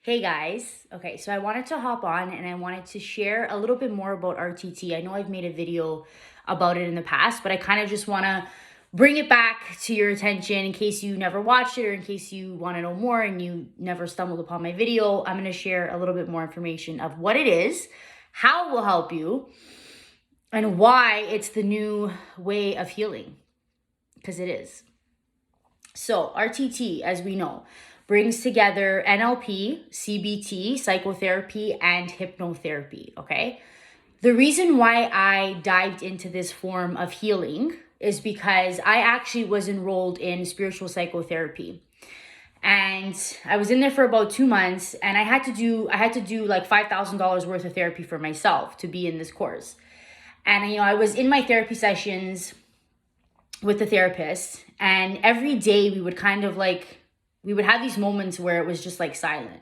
Hey guys. Okay, so I wanted to hop on and I wanted to share a little bit more about RTT. I know I've made a video about it in the past, but I kind of just want to bring it back to your attention in case you never watched it or in case you want to know more and you never stumbled upon my video. I'm going to share a little bit more information of what it is, how it will help you, and why it's the new way of healing, because it is. So RTT, as we know, brings together NLP, CBT, psychotherapy, and hypnotherapy, okay? The reason why I dived into this form of healing is because I actually was enrolled in spiritual psychotherapy. And I was in there for about 2 months, and I had to do like $5,000 worth of therapy for myself to be in this course. And I was in my therapy sessions with the therapist, and every day we would we would have these moments where it was just like silent,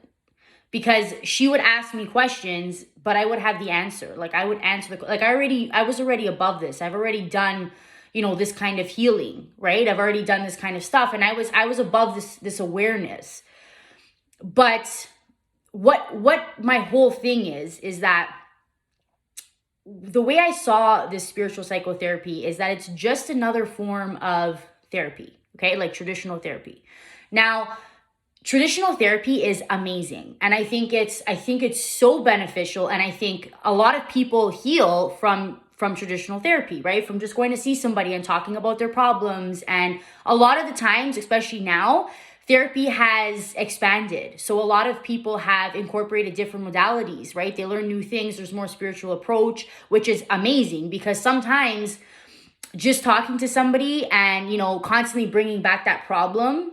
because she would ask me questions, but I would have the answer. Like I would answer I was already above this. I've already done, this kind of healing, right? I've already done this kind of stuff. And I was above this awareness. But what my whole thing is that the way I saw this spiritual psychotherapy is that it's just another form of therapy, okay? Like traditional therapy. Now, traditional therapy is amazing, and I think it's so beneficial, and I think a lot of people heal from traditional therapy, right? From just going to see somebody and talking about their problems. And a lot of the times, especially now, therapy has expanded. So a lot of people have incorporated different modalities, right? They learn new things. There's more spiritual approach, which is amazing, because sometimes just talking to somebody and, constantly bringing back that problem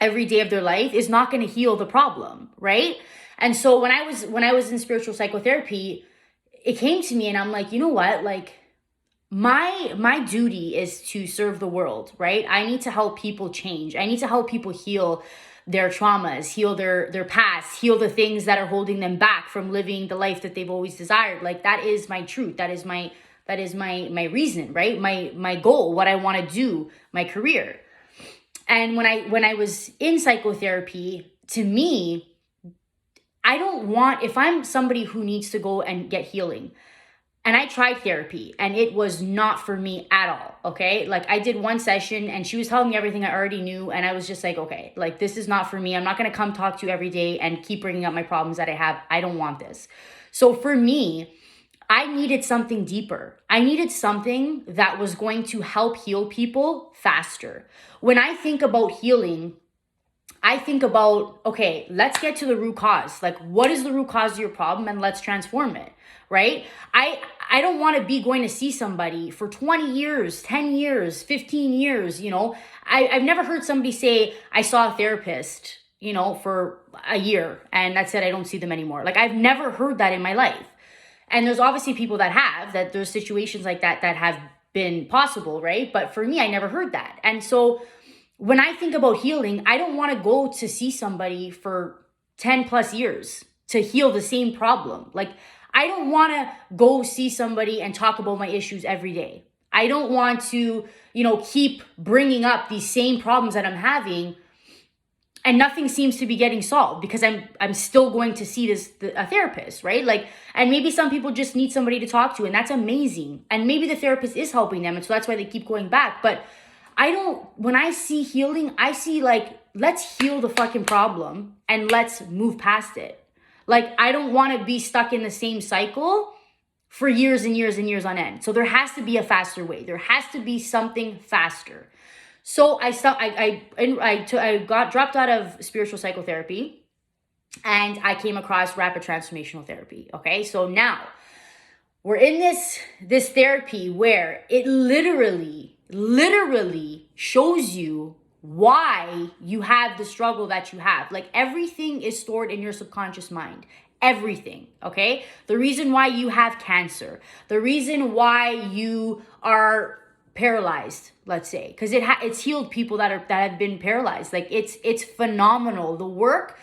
every day of their life is not going to heal the problem, right? And so when I was in spiritual psychotherapy, it came to me and I'm like, you know what? Like my duty is to serve the world, right? I need to help people change. I need to help people heal their traumas, heal their past, heal the things that are holding them back from living the life that they've always desired. Like that is my truth. That is my reason, right? My goal, what I want to do, my career. And when I was in psychotherapy, to me, if I'm somebody who needs to go and get healing, and I tried therapy and it was not for me at all, okay? Like I did one session and she was telling me everything I already knew, and I was just like, okay, like this is not for me. I'm not going to come talk to you every day and keep bringing up my problems that I have. I don't want this. So for me, I needed something deeper. I needed something that was going to help heal people faster. When I think about healing, I think about, okay, let's get to the root cause. Like, what is the root cause of your problem, and let's transform it, right? I don't want to be going to see somebody for 20 years, 10 years, 15 years, I've never heard somebody say, I saw a therapist, for a year, and that's it, I don't see them anymore. Like, I've never heard that in my life. And there's obviously people that there's situations like that have been possible, right? But for me, I never heard that. And so when I think about healing, I don't want to go to see somebody for 10 plus years to heal the same problem. Like, I don't want to go see somebody and talk about my issues every day. I don't want to, keep bringing up these same problems that I'm having, and nothing seems to be getting solved because I'm still going to see a therapist, right? Like, and maybe some people just need somebody to talk to, and that's amazing. And maybe the therapist is helping them, and so that's why they keep going back. But when I see healing, I see like, let's heal the fucking problem and let's move past it. Like, I don't want to be stuck in the same cycle for years and years and years on end. So there has to be a faster way. There has to be something faster. So I got dropped out of spiritual psychotherapy, and I came across rapid transformational therapy. Okay, so now we're in this therapy where it literally shows you why you have the struggle that you have. Like, everything is stored in your subconscious mind. Everything, okay? The reason why you have cancer, the reason why you are paralyzed, let's say, because it's healed people that have been paralyzed. Like, it's phenomenal. The work,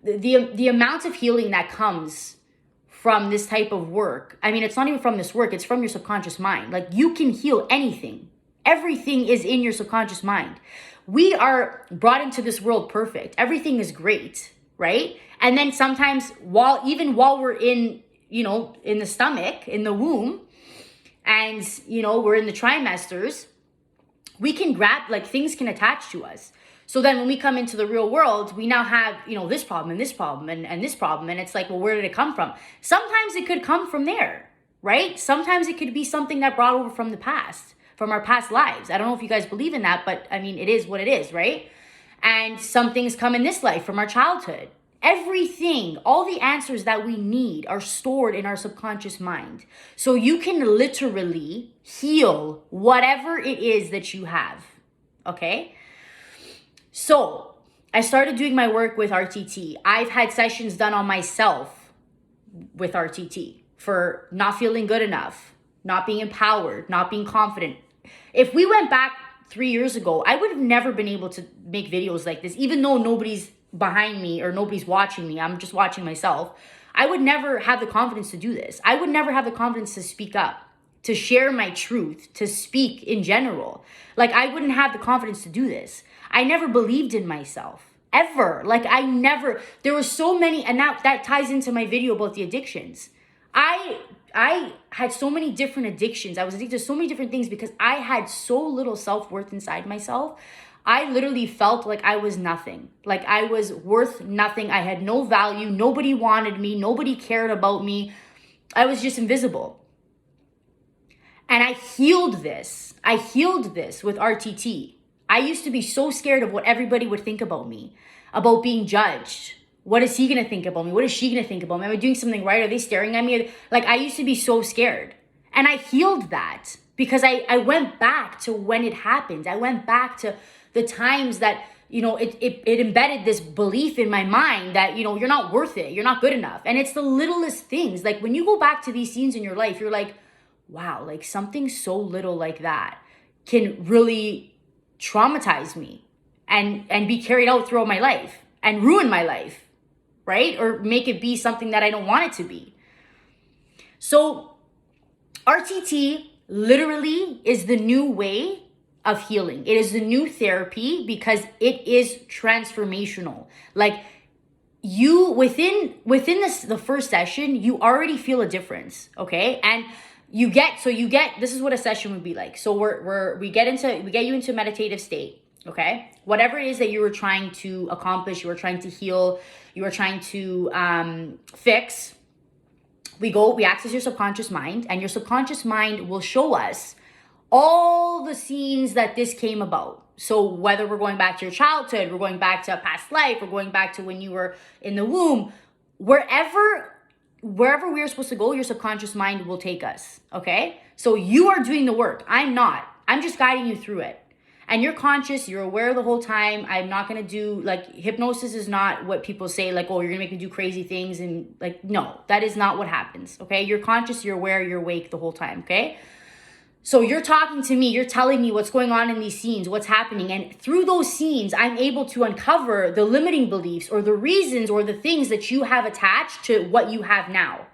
the amount of healing that comes from this type of work. I mean, it's not even from this work, it's from your subconscious mind. Like, you can heal anything. Everything is in your subconscious mind. We are brought into this world perfect. Everything is great. right? And then sometimes even while we're in, in the stomach, in the womb, and, we're in the trimesters, we can grab, like, things can attach to us. So then when we come into the real world, we now have, this problem and this problem and this problem. And it's like, well, where did it come from? Sometimes it could come from there, right? Sometimes it could be something that brought over from the past, from our past lives. I don't know if you guys believe in that, but I mean, it is what it is, right? And some things come in this life from our childhood. Everything, all the answers that we need are stored in our subconscious mind. So you can literally heal whatever it is that you have, okay? So I started doing my work with RTT. I've had sessions done on myself with RTT for not feeling good enough, not being empowered, not being confident. If we went back 3 years ago, I would have never been able to make videos like this, even though nobody's behind me or nobody's watching me. I'm just watching myself. I would never have the confidence to do this. I would never have the confidence to speak up, to share my truth, to speak in general. Like, I wouldn't have the confidence to do this. I never believed in myself, ever. Like, there were so many, and that ties into my video about the addictions. I had so many different addictions. I was addicted to so many different things because I had so little self-worth inside myself. I literally felt like I was nothing. Like I was worth nothing. I had no value. Nobody wanted me. Nobody cared about me. I was just invisible. And I healed this. I healed this with RTT. I used to be so scared of what everybody would think about me, about being judged. What is he going to think about me? What is she going to think about me? Am I doing something right? Are they staring at me? Like, I used to be so scared. And I healed that because I went back to when it happened. I went back to the times that, it embedded this belief in my mind that, you're not worth it. You're not good enough. And it's the littlest things. Like, when you go back to these scenes in your life, you're like, wow, like something so little like that can really traumatize me and be carried out throughout my life and ruin my life, right? Or make it be something that I don't want it to be. So RTT literally is the new way of healing. It is the new therapy because it is transformational. Like, you within the first session, you already feel a difference, okay? And you get this is what a session would be like. So we get you into a meditative state, okay? Whatever it is that you were trying to accomplish, you were trying to heal, you were trying to fix, we access your subconscious mind, and your subconscious mind will show us all the scenes that this came about. So whether we're going back to your childhood, we're going back to a past life, we're going back to when you were in the womb, wherever we're supposed to go, your subconscious mind will take us, okay? So you are doing the work. I'm not. I'm just guiding you through it. And you're conscious, you're aware the whole time. I'm not going to do, like, hypnosis is not what people say, like, oh, you're going to make me do crazy things. And, like, no, that is not what happens, okay? You're conscious, you're aware, you're awake the whole time, okay? So you're talking to me, you're telling me what's going on in these scenes, what's happening. And through those scenes, I'm able to uncover the limiting beliefs or the reasons or the things that you have attached to what you have now,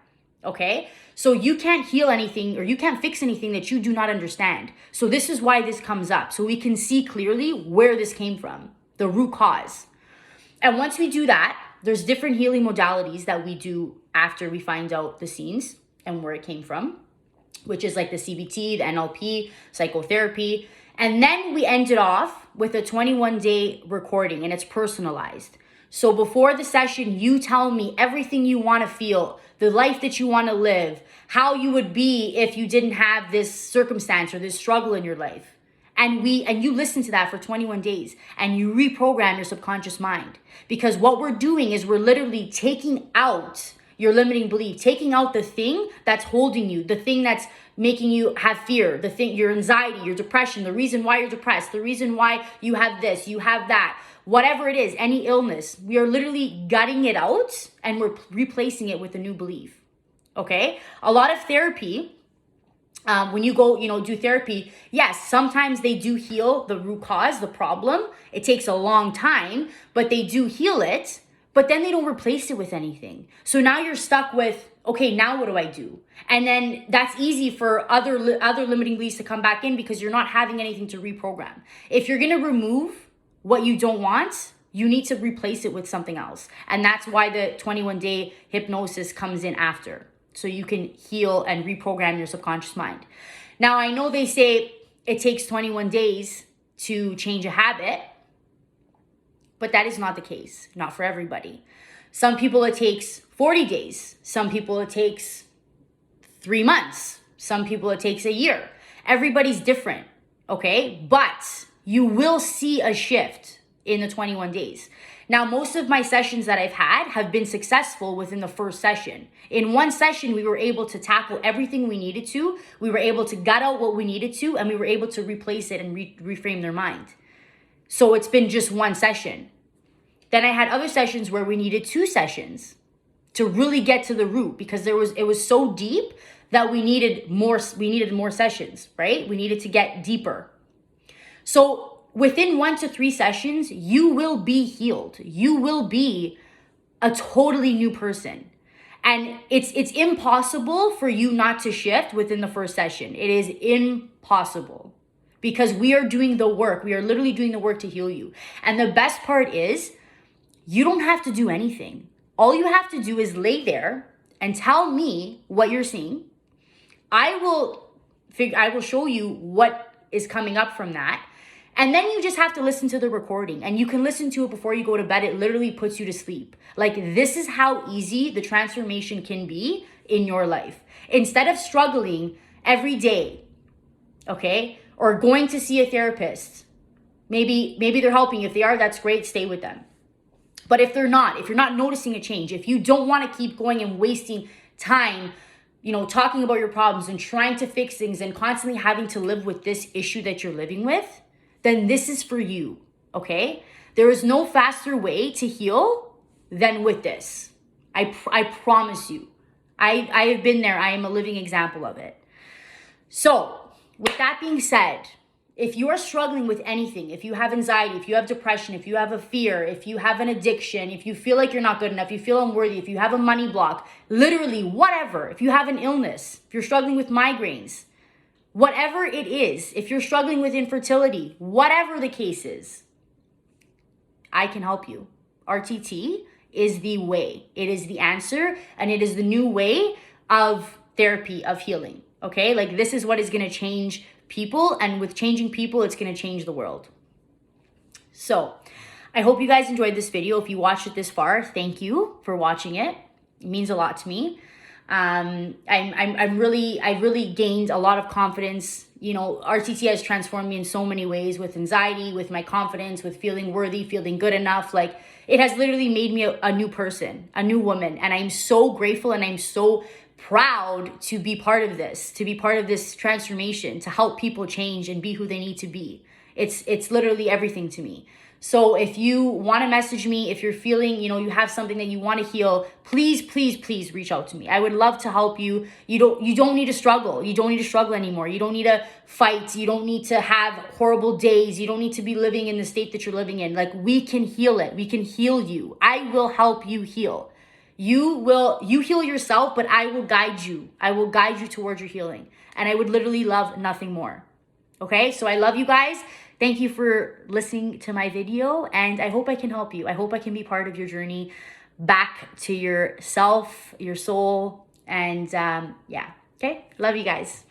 okay? So you can't heal anything or you can't fix anything that you do not understand. So this is why this comes up. So we can see clearly where this came from, the root cause. And once we do that, there's different healing modalities that we do after we find out the scenes and where it came from, which is like the CBT, the NLP, psychotherapy. And then we end it off with a 21-day recording, and it's personalized. So before the session, you tell me everything you want to feel, the life that you want to live, how you would be if you didn't have this circumstance or this struggle in your life. And you listen to that for 21 days and you reprogram your subconscious mind. Because what we're doing is we're literally taking out your limiting belief, taking out the thing that's holding you, the thing that's making you have fear, the thing, your anxiety, your depression, the reason why you're depressed, the reason why you have this, you have that, whatever it is, any illness. We are literally gutting it out and we're replacing it with a new belief, okay? A lot of therapy, when you go, do therapy, yes, sometimes they do heal the root cause, the problem. It takes a long time, but they do heal it. But then they don't replace it with anything. So now you're stuck with, okay, now what do I do? And then that's easy for other limiting beliefs to come back in because you're not having anything to reprogram. If you're going to remove what you don't want, You need to replace it with something else. And that's why the 21-day hypnosis comes in after. So you can heal and reprogram your subconscious mind. Now, I know they say it takes 21 days to change a habit, but that is not the case. Not for everybody. Some people it takes 40 days. Some people it takes 3 months. Some people it takes a year. Everybody's different, okay? But you will see a shift in the 21 days. Now, most of my sessions that I've had have been successful within the first session. In one session, we were able to tackle everything we needed to. We were able to gut out what we needed to, and we were able to replace it and reframe their mind. So it's been just one session. Then I had other sessions where we needed 2 sessions to really get to the root, because it was so deep that we needed more sessions, right? We needed to get deeper. So within 1 to 3 sessions, you will be healed. You will be a totally new person. And it's impossible for you not to shift within the first session. It is impossible, because we are doing the work. We are literally doing the work to heal you. And the best part is, you don't have to do anything. All you have to do is lay there and tell me what you're seeing. I will show you what is coming up from that. And then you just have to listen to the recording, and you can listen to it before you go to bed. It literally puts you to sleep. Like, this is how easy the transformation can be in your life. Instead of struggling every day, okay, or going to see a therapist, maybe they're helping. If they are, that's great, stay with them. But if they're not, if you're not noticing a change, if you don't want to keep going and wasting time, talking about your problems and trying to fix things and constantly having to live with this issue that you're living with, then this is for you, okay? There is no faster way to heal than with this. I promise you. I have been there. I am a living example of it. So, with that being said, if you are struggling with anything, if you have anxiety, if you have depression, if you have a fear, if you have an addiction, if you feel like you're not good enough, you feel unworthy, if you have a money block, literally whatever, if you have an illness, if you're struggling with migraines, whatever it is, if you're struggling with infertility, whatever the case is, I can help you. RTT is the way. It is the answer, and it is the new way of therapy, of healing, okay? Like, this is what is going to change people, and with changing people, it's going to change the world. So, I hope you guys enjoyed this video. If you watched it this far, thank you for watching it. It means a lot to me. I really gained a lot of confidence. RTT has transformed me in so many ways, with anxiety, with my confidence, with feeling worthy, feeling good enough. Like, it has literally made me a new person, a new woman. And I'm so grateful, and I'm so proud to be part of this transformation, to help people change and be who they need to be. It's literally everything to me. So if you want to message me, if you're feeling, you have something that you want to heal, please, please, please reach out to me. I would love to help you. You don't need to struggle. You don't need to struggle anymore. You don't need to fight. You don't need to have horrible days. You don't need to be living in the state that you're living in. Like, we can heal it. We can heal you. I will help you heal. You heal yourself, but I will guide you. I will guide you towards your healing. And I would literally love nothing more. Okay? So I love you guys. Thank you for listening to my video, and I hope I can help you. I hope I can be part of your journey back to yourself, your soul, and yeah. Okay? Love you guys.